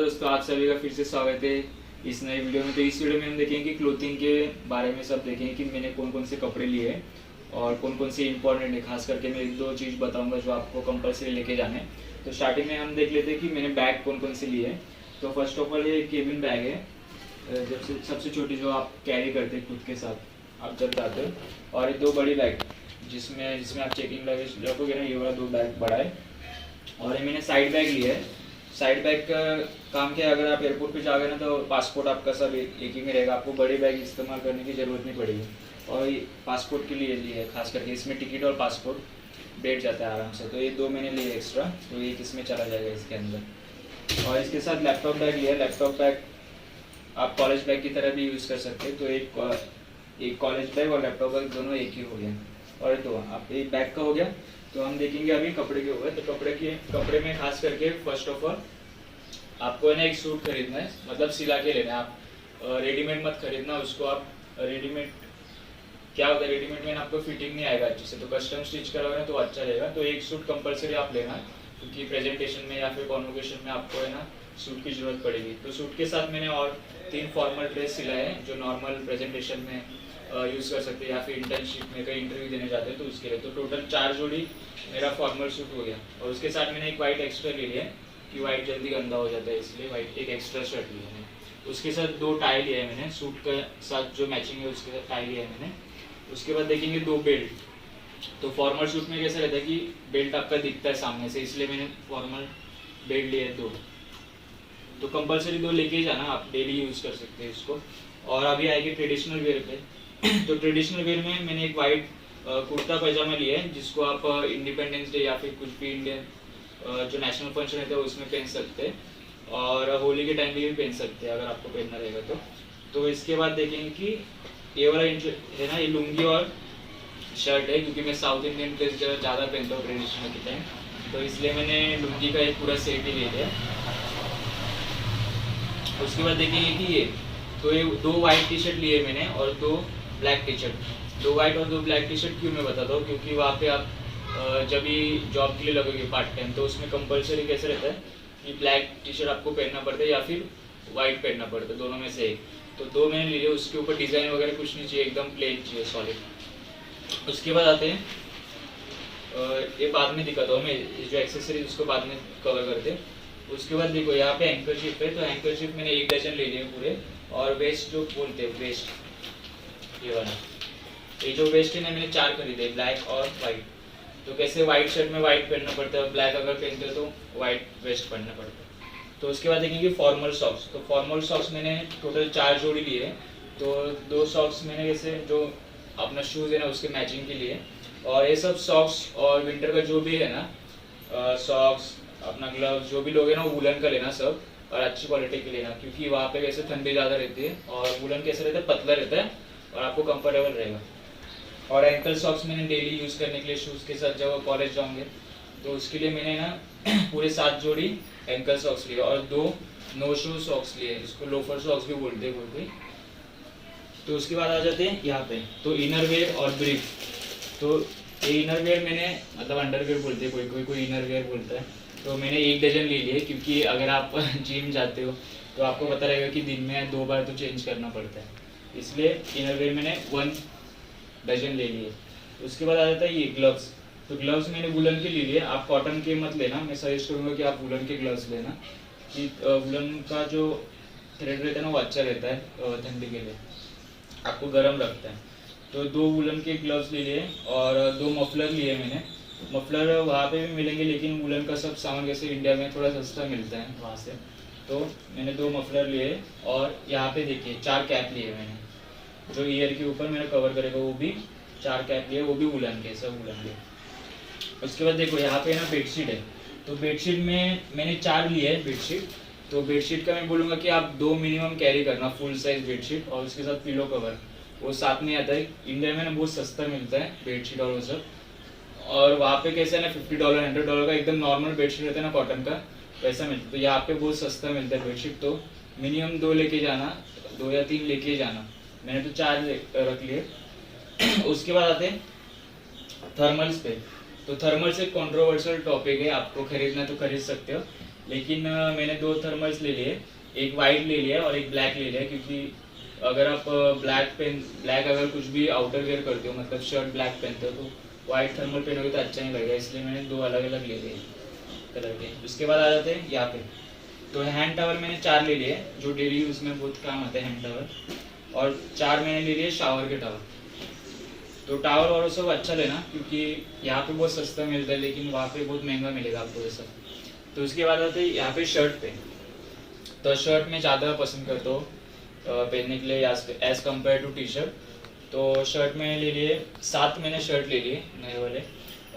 दोस्तों, आप सभी का फिर से स्वागत है इस नए वीडियो में। तो इस वीडियो में हम देखेंगे कि क्लोथिंग के बारे में सब देखेंगे कि मैंने कौन कौन से कपड़े लिए हैं और कौन कौन से इंपॉर्टेंट है। खास करके मैं एक दो चीज़ बताऊंगा जो आपको कंपल्सरी लेके जाना है। तो स्टार्टिंग में हम देख लेते हैं कि मैंने बैग कौन कौन से लिए हैं। तो फर्स्ट ऑफ ऑल ये केबिन बैग है, जब से सबसे छोटी जो आप कैरी करते हैं खुद के साथ आप जब जाते हो। और ये दो बड़ी बैग जिसमें जिसमें आप चेकिंग लगेज रखोगे ना, ये वाला दो बैग बड़ा है। और ये मैंने साइड बैग लिया है। साइड बैग का काम क्या है, अगर आप एयरपोर्ट पे जाओगे ना तो पासपोर्ट आपका सब एक ही में रहेगा, आपको बड़े बैग इस्तेमाल करने की ज़रूरत नहीं पड़ेगी। और ये पासपोर्ट के लिए है, खास करके इसमें टिकट और पासपोर्ट बैठ जाता है आराम से। तो ये दो मैंने लिए एक्स्ट्रा, तो एक इसमें चला जाएगा इसके अंदर। और इसके साथ लैपटॉप बैग लिया। लैपटॉप बैग आप कॉलेज बैग की तरह भी यूज़ कर सकते हैं। तो एक कॉलेज बैग और लैपटॉप बैग दोनों एक ही हो गया। और तो आप एक बैग का हो गया। तो हम देखेंगे अभी कपड़े के ऊपर। तो कपड़े में खास करके फर्स्ट ऑफ ऑल आपको है ना एक सूट खरीदना है, मतलब सिला के लेना है। आप रेडीमेड मत खरीदना उसको। आप रेडीमेड क्या होता है, रेडीमेड में आपको फिटिंग नहीं आएगा अच्छे से, तो कस्टम स्टिच कराओगे ना तो अच्छा रहेगा। तो एक सूट कंपलसरी आप लेना है, क्योंकि प्रेजेंटेशन में या फिर कॉन्वोकेशन में आपको है ना सूट की जरूरत पड़ेगी। तो सूट के साथ मैंने और 3 फॉर्मल ड्रेस सिलाए हैं जो नॉर्मल प्रेजेंटेशन में यूज़ कर सकते हैं, या फिर इंटर्नशिप में कहीं इंटरव्यू देने जाते हैं तो उसके लिए। तो टोटल 4 जोड़ी मेरा फॉर्मल सूट हो गया। और उसके साथ मैंने एक वाइट एक्स्ट्रा ले लिया कि वाइट जल्दी गंदा हो जाता है, इसलिए वाइट एक एक्स्ट्रा शर्ट लिया है। उसके साथ 2 टाई लिया है मैंने, सूट के साथ जो मैचिंग है उसके साथ टाई लिया है मैंने। उसके बाद देखेंगे 2 बेल्ट। तो फॉर्मल सूट में कैसा रहता है कि बेल्ट आपका दिखता है सामने से, इसलिए मैंने फॉर्मल बेल्ट लिए है 2। तो कंपलसरी 2 लेके ही जाना, आप डेली यूज़ कर सकते हैं इसको। और अभी आएगी ट्रेडिशनल वेयर पे। तो ट्रेडिशनल वेयर में मैंने एक वाइट कुर्ता पैजामा लिया है, जिसको आप इंडिपेंडेंस डे या फिर कुछ भी इंडियन जो नेशनल फंक्शन रहता है उसमें पहन सकते हैं। और होली के टाइम भी पहन सकते हैं अगर आपको पहनना रहेगा तो इसके बाद देखेंगे कि ये वाला है ना, ये लुंगी और शर्ट है, क्योंकि मैं साउथ इंडियन ड्रेस ज़्यादा पहनता हूँ ट्रेडिशनल के टाइम, तो इसलिए मैंने लुंगी का एक पूरा सेट ही ले लिया। उसके बाद देखेंगे कि ये 2 वाइट टी शर्ट लिए मैंने और 2 ब्लैक टी शर्ट। 2 वाइट और 2 ब्लैक टी शर्ट क्यों मैं बताता हूँ, क्योंकि वहाँ पे आप जब भी जॉब के लिए लगोगे पार्ट टाइम, तो उसमें कंपलसरी कैसे रहता है कि ब्लैक टी शर्ट आपको पहनना पड़ता है या फिर वाइट पहनना पड़ता है, दोनों में से एक। तो 2 मैंने ले लिए। उसके ऊपर डिज़ाइन वगैरह कुछ नहीं चाहिए, एकदम प्लेन चाहिए, सॉलिड। उसके बाद आते हैं ये बाद में दिखाता हूँ मैं, जो एक्सेसरीज उसको बाद में कवर करते हैं। उसके बाद देखो यहाँ पे हैंकरशिप है। तो हैंकरशिप मैंने 1 डजन ले लिए पूरे। और वेस्ट जो बोलते हैं वेस्ट, ये वाला, ये जो वेस्ट है ना मैंने 4 खरीदे, ब्लैक और वाइट। तो कैसे वाइट शर्ट में वाइट पहनना पड़ता है, ब्लैक अगर पहनते हो तो वाइट वेस्ट पहनना पड़ता है। तो उसके बाद देखेंगे फॉर्मल सॉक्स। तो फॉर्मल सॉक्स मैंने टोटल 4 जोड़ी लिए हैं। तो 2 सॉक्स मैंने जैसे जो अपना शूज़ है ना उसके मैचिंग के लिए। और ये सब सॉक्स और विंटर का जो भी है ना सॉक्स, अपना ग्लव्स जो भी लोगे ना वो वुलन का लेना सब, और अच्छी क्वालिटी के लेना, क्योंकि वहाँ पे कैसे ठंडी ज़्यादा रहती है और वुलन कैसे रहता है, पतला रहता है और आपको कंफर्टेबल रहेगा। और एंकल सॉक्स मैंने डेली यूज़ करने के लिए शूज़ के साथ जब कॉलेज जाऊँगे तो उसके लिए मैंने ना पूरे 7 जोड़ी एंकल सॉक्स लिए और 2 नो शू सॉक्स लिए, इसको लोफर सॉक्स भी बोलते हैं कोई। तो उसके बाद आ जाते हैं यहाँ पे, तो इनर वेयर और ब्रीफ। तो ये इनर वेयर मैंने, मतलब अंडरवेयर बोलते हैं कोई इनर वेयर बोलता है। तो मैंने 1 डजन ले लिए, क्योंकि अगर आप जिम जाते हो तो आपको पता रहेगा कि दिन में 2 बार तो चेंज करना पड़ता है, इसलिए इनर वेयर मैंने 1 डजन ले लिए। उसके बाद आ जाता है ये ग्लव्स। तो ग्लव्स मैंने वुलन के ले लिए, आप कॉटन के मत लेना, मैं सजेस्ट करूँगा कि आप वुलन के ग्लव्स लेना, कि वुलन का जो थ्रेड रहता है ना वो अच्छा रहता है ठंडी के लिए, आपको गर्म रखता है। तो 2 वुलन के ग्लव्स ले लिए और 2 मफलर लिए मैंने। मफलर वहाँ पे भी मिलेंगे, लेकिन वुलन का सब सामान कैसे इंडिया में थोड़ा सस्ता मिलता है वहाँ से, तो मैंने 2 मफलर लिए। और यहाँ पे देखिए 4 कैप लिए मैंने, जो ईयर के ऊपर मेरा कवर करेगा वो भी 4 कैप लिए, वो भी वुलन के, सब वुलन के। उसके बाद देखो यहाँ पे ना बेडशीट है। तो बेडशीट में मैंने 4 लिए है बेडशीट। तो बेडशीट का मैं बोलूँगा कि आप 2 मिनिमम कैरी करना, फुल साइज बेडशीट, और उसके साथ पिलो कवर, वो साथ में आता है। इंडिया में ना बहुत सस्ता मिलता है बेडशीट और वो सब। और वहाँ पे कैसे है ना $50 $100 का एकदम नॉर्मल बेडशीट रहता है ना कॉटन का, वैसा मिलता है। तो यहाँ पे बहुत सस्ता मिलता है बेडशीट। तो मिनिमम 2 लेके जाना, 2 या 3 लेके जाना। मैंने तो 4 रख लिए। उसके बाद आते हैं थर्मल्स पे। तो थर्मल्स एक कंट्रोवर्शियल टॉपिक है, आपको खरीदना तो खरीद सकते हो, लेकिन मैंने 2 थर्मल्स ले लिए, एक वाइट ले लिया और एक ब्लैक ले लिया, क्योंकि अगर आप ब्लैक अगर कुछ भी आउटर वेयर करते हो, मतलब शर्ट ब्लैक पहनते हो, तो वाइट थर्मल पहनोगे तो अच्छा नहीं लगेगा, इसलिए मैंने 2 अलग अलग ले लिए कलर के। उसके बाद आ जाते हैं यहाँ पे, तो हैंड टावल मैंने 4 ले लिए, जो डेली यूज़ में बहुत काम आते हैं हैंड टावल, और 4 मैंने ले लिए शावर के टावल। तो टावल और सब अच्छा लेना, क्योंकि यहाँ पे बहुत सस्ता मिलता है, लेकिन वहाँ पे बहुत महंगा मिलेगा आपको ये सब। तो उसके बाद आते हैं यहाँ पे शर्ट पे, तो शर्ट में ज़्यादा पसंद करता हूँ पहनने के लिए as compare to T shirt. तो शर्ट में ले लिए 7 मैंने शर्ट ले लिए नए वाले,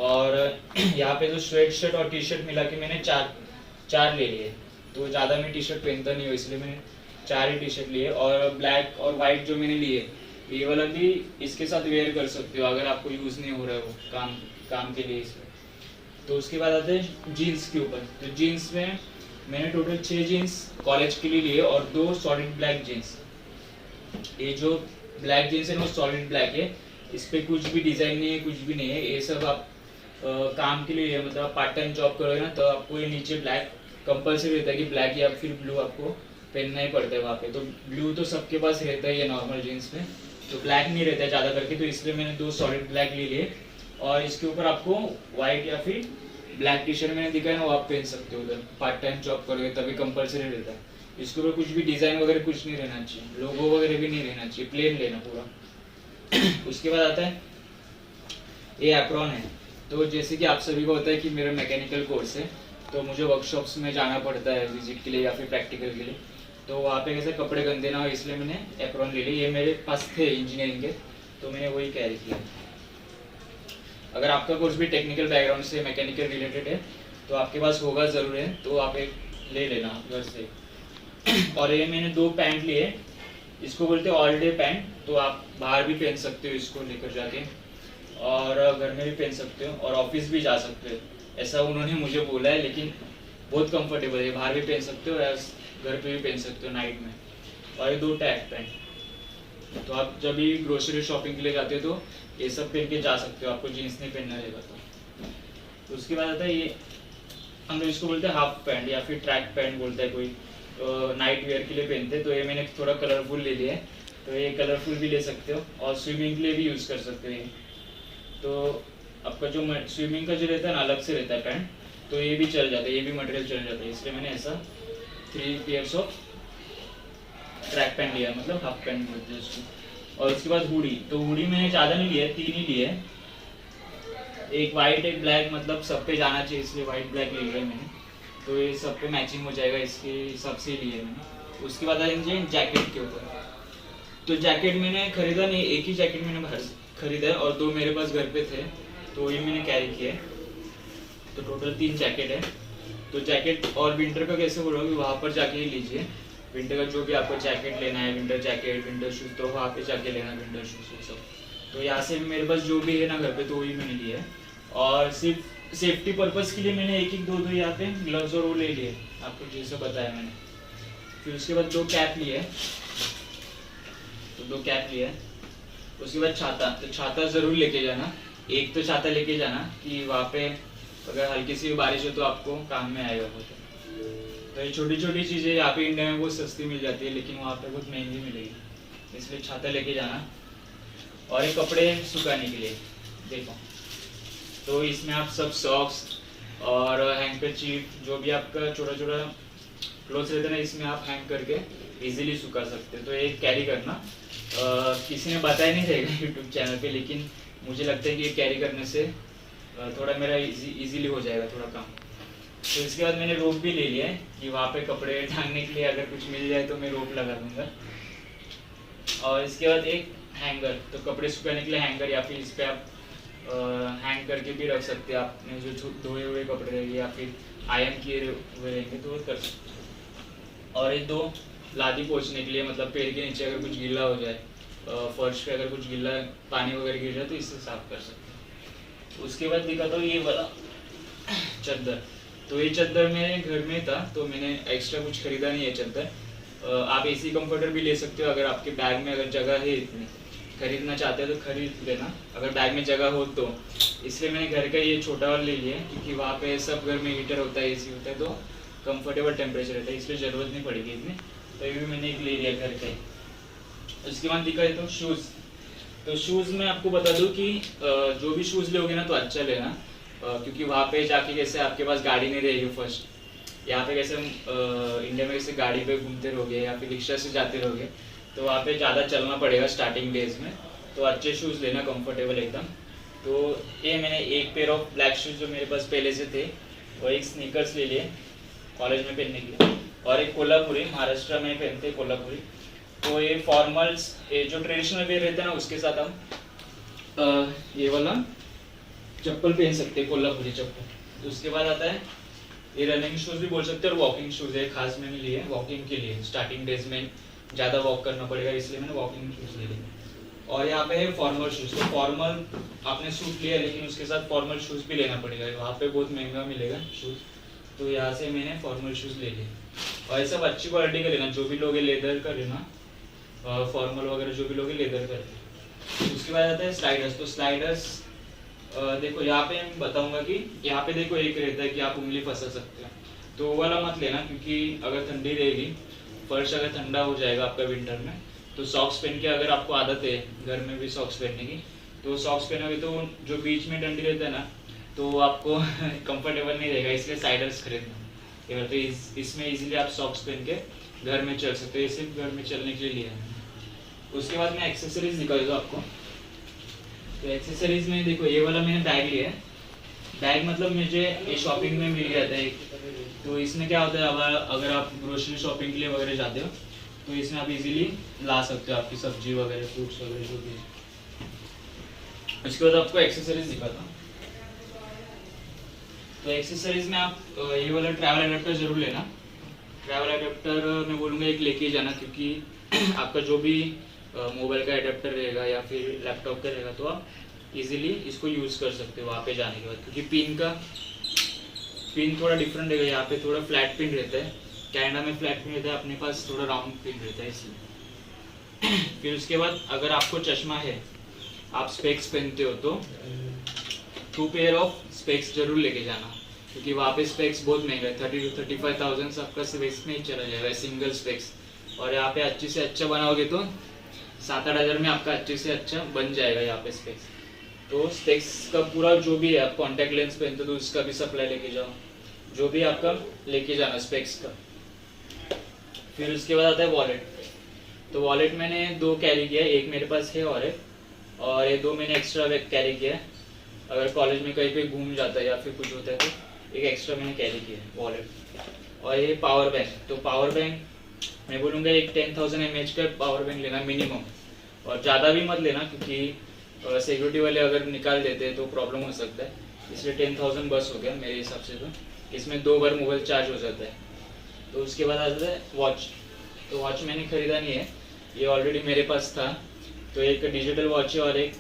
और यहाँ पे जो स्वेट शर्ट और टी शर्ट मिला के मैंने चार ले लिए। तो ज़्यादा मैं टी शर्ट पहनता नहीं हूँ, इसलिए मैंने 4 ही टी शर्ट लिए। और ब्लैक और वाइट जो मैंने लिए, ये वाला भी इसके साथ वेयर कर सकते हो अगर आपको यूज़ नहीं हो रहा है वो काम के लिए इसमें। तो उसके बाद आते हैं जीन्स के ऊपर। तो जीन्स में मैंने टोटल 6 जीन्स कॉलेज के लिए लिए और 2 सॉलिड ब्लैक जीन्स। ये जो ब्लैक जीन्स है वो सॉलिड ब्लैक है, इस पर कुछ भी डिज़ाइन नहीं है, कुछ भी नहीं है। ये सब आप काम के लिए, मतलब पार्ट टाइम जॉब करोगे ना, तो आपको ये नीचे ब्लैक कंपल्सरी रहता है कि ब्लैक या फिर ब्लू आपको पहनना ही पड़ता है वहाँ पे। तो ब्लू तो सबके पास रहता ही है नॉर्मल जीन्स में, तो ब्लैक नहीं रहता है ज़्यादा करके, तो इसलिए मैंने 2 सॉलिड ब्लैक ले लिए। और इसके ऊपर आपको वाइट या फिर ब्लैक टी शर्ट मैंने दिखाया ना, वो आप पहन सकते हो उधर पार्ट टाइम जॉब करोगे तभी कंपल्सरी रहता है। इसके ऊपर कुछ भी डिज़ाइन वगैरह कुछ नहीं रहना चाहिए, लोगो वगैरह भी नहीं रहना चाहिए, प्लेन लेना पूरा। उसके बाद आता है ये एप्रॉन है। तो जैसे कि आप सभी को होता है कि मेरा मैकेनिकल कोर्स है, तो मुझे वर्कशॉप्स में जाना पड़ता है विजिट के लिए या फिर प्रैक्टिकल के लिए, तो वहाँ पे कैसे कपड़े गंदे ना हो, इसलिए मैंने एप्रॉन ले लिए। ये मेरे पास थे इंजीनियरिंग के, तो मैंने वही कैरी किया। अगर आपका कोर्स भी टेक्निकल बैकग्राउंड से मैकेनिकल रिलेटेड है तो आपके पास होगा ज़रूर है, तो आप एक ले लेना घर से। और ये मैंने 2 पैंट लिए, इसको बोलते हैं ऑल डे पैंट, तो आप बाहर भी पहन सकते हो इसको लेकर जाके, और घर में भी पहन सकते हो और ऑफिस भी जा सकते हो, ऐसा उन्होंने मुझे बोला है। लेकिन बहुत कंफर्टेबल है, बाहर भी पहन सकते हो या घर पे भी पहन सकते हो नाइट में। और ये 2 ट्रैक पैंट, तो आप जब भी ग्रोसरी शॉपिंग के लिए जाते हो तो ये सब पहन के जा सकते हो, आपको जीन्स नहीं पहनना रहेगा। तो उसके बाद आता है ये, हम लोग इसको बोलते हैं हाफ पैंट या फिर ट्रैक पैंट बोलता है कोई, नाइट वेयर के लिए पहनते हैं। तो ये मैंने थोड़ा कलरफुल ले लिया है, तो ये कलरफुल भी ले सकते हो और स्विमिंग के लिए भी यूज़ कर सकते हो ये। तो आपका जो स्विमिंग का जो रहता है ना, अलग से रहता है पैंट, तो ये भी चल जाता है, ये भी मटेरियल चल जाता है, इसलिए मैंने ऐसा 3 पेयर्स ऑफ ट्रैक पैंट लिया, मतलब हाफ पैंट बोलते हैं उसको। और उसके बाद हुडी, तो हुडी मैंने ज़्यादा नहीं लिया, 3 ही लिए, एक वाइट एक ब्लैक, मतलब सब पे जाना चाहिए इसलिए वाइट ब्लैक ले लिया मैंने, तो ये सब पे मैचिंग हो जाएगा, इसके हिसाब से लिए मैंने। उसके बाद आएंगे जैकेट के ऊपर। तो जैकेट मैंने खरीदा नहीं, एक ही जैकेट मैंने बाहर से खरीदा है और 2 मेरे पास घर पे थे, तो ये मैंने कैरी किया है। तो टोटल 3 जैकेट है। तो जैकेट और विंटर का कैसे बोलोगे, वहाँ पर जाके ही लीजिए। विंटर का जो भी आपको जैकेट लेना है, विंटर जैकेट, विंटर शूज़, तो वहाँ पे जाके लेना विंटर शूज़ सब। तो यहाँ से मेरे पास जो भी है ना घर पे, तो वही मैंने लिया है। और सिर्फ सेफ्टी पर्पज़ के लिए मैंने 1-1, 2-2 यहाँ पे ग्लव्स और वो ले लिए, आपको जैसे बताया मैंने। फिर उसके बाद 2 कैप लिए, तो 2 कैप लिए। उसके बाद छाता, तो छाता ज़रूर लेके जाना, एक तो छाता लेके जाना कि वहाँ पे अगर हल्की सी बारिश हो तो आपको काम में आएगा वो। तो ये छोटी छोटी चीज़ें यहाँ पे इंडिया में बहुत सस्ती मिल जाती है, लेकिन वहाँ पे बहुत महंगी मिलेगी, इसलिए छाता लेके जाना। और ये कपड़े सुखाने के लिए देखो, तो इसमें आप सब सॉक्स और हैंकरचीफ, जो भी आपका छोटा छोटा क्लोथ्स रहते हैं ना, इसमें आप हैंग करके इजीली सुखा सकते हैं। तो ये कैरी करना, किसी ने बताया नहीं रहेगा यूट्यूब चैनल पे, लेकिन मुझे लगता है कि ये कैरी करने से थोड़ा मेरा इजीली हो जाएगा थोड़ा काम। तो इसके बाद मैंने रोप भी ले लिया है कि वहाँ पे कपड़े टांगने के लिए अगर कुछ मिल जाए तो मैं रोप लगा दूंगा। और इसके बाद एक हैंगर, तो कपड़े सुखाने के लिए हैंगर, या फिर इस पर आप हैंग करके भी रख सकते हैं। आपने जो धोए हुए कपड़े रहेंगे या फिर आयरन किए हुए रहेंगे तो वो कर सकते हैं। और ये 2 लादी पोंछने के लिए, मतलब पेड़ के नीचे अगर कुछ गीला हो जाए, फर्श पे अगर कुछ गीला पानी वगैरह गिर जाए तो इससे साफ कर सकते हैं। उसके बाद दिखाता हूँ ये वाला चद्दर। तो ये चद्दर मेरे घर में था, तो मैंने एक्स्ट्रा कुछ खरीदा नहीं है चद्दर। आप एसी कंफर्टर भी ले सकते हो अगर आपके बैग में अगर जगह है इतनी, खरीदना चाहते हो तो खरीद लेना अगर बैग में जगह हो तो। इसलिए मैंने घर का ये छोटा वाला ले लिया, क्योंकि वहाँ पे सब घर में हीटर होता है, एसी होता है, तो कंफर्टेबल टेम्परेचर रहता है, इसलिए ज़रूरत नहीं पड़ेगी इतनी। तो ये भी मैंने एक ले लिया घर का ही। उसके बाद दिखाए तो शूज़। तो शूज़ में आपको बता दूं कि जो भी शूज़ लोगे ना तो अच्छा लेना, क्योंकि वहाँ पे जाके कैसे आपके पास गाड़ी नहीं रहेगी फर्स्ट। यहाँ पे कैसे इंडिया में कैसे गाड़ी पे घूमते रहोगे या फिर रिक्शा से जाते रहोगे, तो वहाँ पे ज़्यादा चलना पड़ेगा स्टार्टिंग डेज में। तो अच्छे शूज़ लेना कंफर्टेबल एकदम। तो ये मैंने एक पेयर ऑफ ब्लैक शूज़ जो मेरे पास पहले से थे, और एक स्नीकर्स ले लिए कॉलेज में पहनने के लिए, और एक कोल्हापुरी, महाराष्ट्र में पहनते कोल्हापुरी। तो ये फॉर्मल्स, ये जो ट्रेडिशनल वेयर रहता है ना उसके साथ हम ये वाला चप्पल पहन सकते हैं, कोल्हापुरी चप्पल। तो उसके बाद आता है ये रनिंग शूज़ भी बोल सकते हैं, और वॉकिंग शूज़ है, खास मैंने लिए वॉकिंग के लिए। स्टार्टिंग डेज में ज़्यादा वॉक करना पड़ेगा इसलिए मैंने वॉकिंग शूज़ ले लिए। और यहाँ पे है फॉर्मल शूज़। तो फॉर्मल आपने सूट लिया, लेकिन उसके साथ फॉर्मल शूज़ भी लेना पड़ेगा, वहाँ पे बहुत महंगा मिलेगा शूज़। तो यहाँ से मैंने फॉर्मल शूज़ ले लिए। और ये सब अच्छी क्वालिटी का लेना, जो भी लोगे लेदर का लेना, फॉर्मल वगैरह जो भी लोगे लेदर का लेना। उसके बाद आता है स्लाइडर्स। तो स्लाइडर्स देखो यहाँ पे मैं बताऊंगा कि यहाँ पे देखो एक रहता है कि आप उंगली फंसा सकते हो, तो वो वाला मत लेना, क्योंकि अगर ठंडी रहेगी, फर्श अगर ठंडा हो जाएगा आपका विंटर में, तो सॉक्स पहन के, अगर आपको आदत है घर में भी सॉक्स पहनने की, तो सॉक्स पहनोगे तो जो बीच में ठंडी रहता है ना, तो आपको कंफर्टेबल नहीं रहेगा, इसलिए स्लाइडर्स खरीदना। तो इसमें इजीली आप सॉक्स पहन के घर में चल सकते हो, ये सिर्फ घर में चलने के लिए लिया है। उसके बाद मैं एक्सेसरीज दिखा दूँ आपको। तो एक्सेसरीज में देखो ये वाला मैंने बैग लिया है। बैग मतलब मुझे ये शॉपिंग में मिल गया था एक। तो इसमें क्या होता है, अगर आप ग्रोसरी शॉपिंग के लिए वगैरह जाते हो, तो इसमें आप इजीली ला सकते हो आपकी सब्जी वगैरह, फ्रूट्स वगैरह जो भी है। उसके बाद आपको एक्सेसरीज दिखाता हूँ। तो एक्सेसरीज में आप ये वाला ट्रैवल अडेप्टर जरूर लेना। ट्रैवल अडेप्टर मैं बोलूँगा एक लेके जाना, क्योंकि आपका जो भी मोबाइल का अडेप्टर रहेगा या फिर लैपटॉप का रहेगा, तो आप इजीली इसको यूज़ कर सकते हो वहाँ पे जाने के बाद, क्योंकि पिन थोड़ा डिफरेंट रहेगा। यहाँ पे थोड़ा फ्लैट पिन रहता है, कनाडा में फ्लैट पिन रहता है, अपने पास थोड़ा राउंड पिन रहता है इसलिए। फिर उसके बाद अगर आपको चश्मा है, आप स्पेक्स पहनते हो, तो 2 पेयर ऑफ स्पेक्स जरूर लेके जाना, क्योंकि वहाँ पे स्पेक्स बहुत महंगा है। 30 to 35,000 आपका स्पेक्स में ही चला जाएगा, सिंगल स्पेक्स। और यहाँ पे अच्छे से अच्छा बनाओगे तो 7-8 हज़ार में आपका अच्छे से अच्छा बन जाएगा यहाँ पे स्पेक्स। तो स्पेक्स का पूरा जो भी है, आप कॉन्टैक्ट लेंस पहनते हो तो उसका भी सप्लाई लेके जाओ, जो भी आपका लेके जाना स्पेक्स का। फिर उसके बाद आता है वॉलेट। तो वॉलेट मैंने 2 कैरी किया है, एक मेरे पास है और ये 2 मैंने एक्स्ट्रा कैरी किया है। अगर कॉलेज में कहीं पे घूम जाता है या फिर कुछ होता है तो एक एक्स्ट्रा मैंने कैरी किया है वॉलेट। और ये पावर बैंक। तो पावर बैंक मैं बोलूँगा एक 10,000 mAh का पावर बैंक लेना मिनिमम, और ज़्यादा भी मत लेना, क्योंकि सिक्योरिटी वाले अगर निकाल देते हैं तो प्रॉब्लम हो सकता है, इसलिए 10,000 बस हो गया मेरे हिसाब से। तो इसमें 2 बार मोबाइल चार्ज हो जाता है। तो उसके बाद आता है वॉच। तो वॉच मैंने ख़रीदा नहीं है, ये ऑलरेडी मेरे पास था। तो एक डिजिटल वॉच है और एक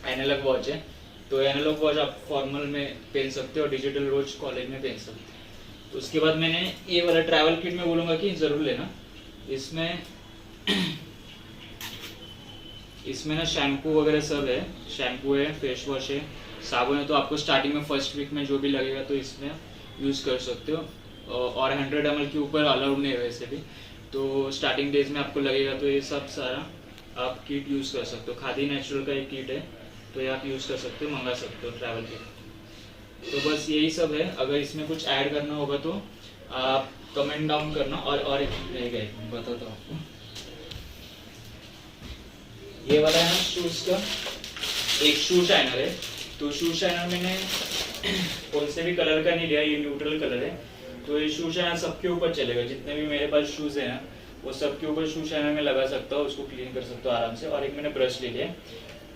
एनालॉग वॉच है। तो एनालॉग वॉच आप फॉर्मल में पहन सकते हो और डिजिटल वॉच कॉलेज में पहन सकते हो। तो उसके बाद मैंने ये वाला ट्रैवल किट में बोलूँगा कि ज़रूर लेना। इसमें ना शैम्पू वगैरह सब है, शैम्पू है, फेस वॉश है, साबुन है। तो आपको स्टार्टिंग में फर्स्ट वीक में जो भी लगेगा तो इसमें यूज़ कर सकते हो। और 100 ml के ऊपर अलाउड नहीं है वैसे भी, तो स्टार्टिंग डेज में आपको लगेगा तो ये सब सारा आप किट यूज़ कर सकते हो। खादी नेचुरल का एक किट है, तो ये आप यूज़ कर सकते हो, मंगा सकते हो ट्रैवल किट। तो बस यही सब है। अगर इसमें कुछ ऐड करना होगा तो आप कमेंट डाउन करना। और एक रहेगा, एक बताता हूँ आपको। ये वाला है ना शूज़ का एक शू शाइनर है। तो शू शाइनर मैंने कौन से भी कलर का नहीं लिया, ये न्यूट्रल कलर है। तो ये शू शाइनर सबके ऊपर चलेगा, जितने भी मेरे पास शूज़ है ना वो सबके ऊपर शू शाइनर में लगा सकता हूँ, उसको क्लीन कर सकता हूँ आराम से। और एक मैंने ब्रश ले लिया,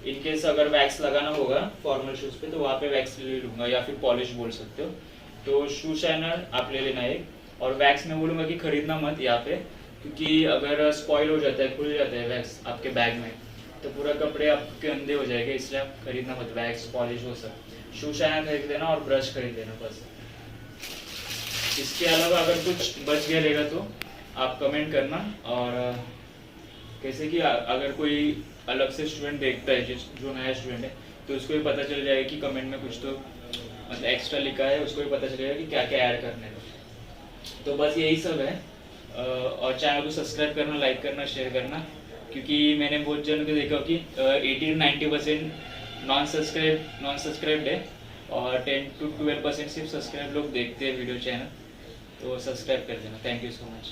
इनकेस अगर वैक्स लगाना होगा फॉर्मल शूज़ पे तो वहाँ पे वैक्स ले लूँगा, या फिर पॉलिश बोल सकते हो। तो शू शाइनर आप ले लेना एक। और वैक्स मैं बोलूँगा कि खरीदना मत यहाँ पे, क्योंकि अगर स्पॉइल हो जाता है, खुल जाता है वैक्स आपके बैग में, तो पूरा कपड़े आपके अंधे हो जाएंगे, इसलिए आप खरीदना मत। वैक्स, पॉलिश वो सब। शू शाइनर खरीद लेना और ब्रश खरीद लेना बस। इसके अलावा अगर कुछ बच गया रहेगा तो आप कमेंट करना। और कैसे कि अगर कोई अलग से स्टूडेंट देखता है, जो नया स्टूडेंट है, तो उसको भी पता चल जाएगा कि कमेंट में कुछ तो मतलब एक्स्ट्रा लिखा है, उसको भी पता चलेगा कि क्या क्या ऐड करना है। तो बस यही सब है। और चैनल को सब्सक्राइब करना, लाइक करना, शेयर करना, क्योंकि मैंने बहुत जन को देखा कि 80-90% नॉन सब्सक्राइब्ड है और 10-12% सिर्फ सब्सक्राइब लोग देखते हैं वीडियो चैनल। तो सब्सक्राइब कर देना। Thank you so much.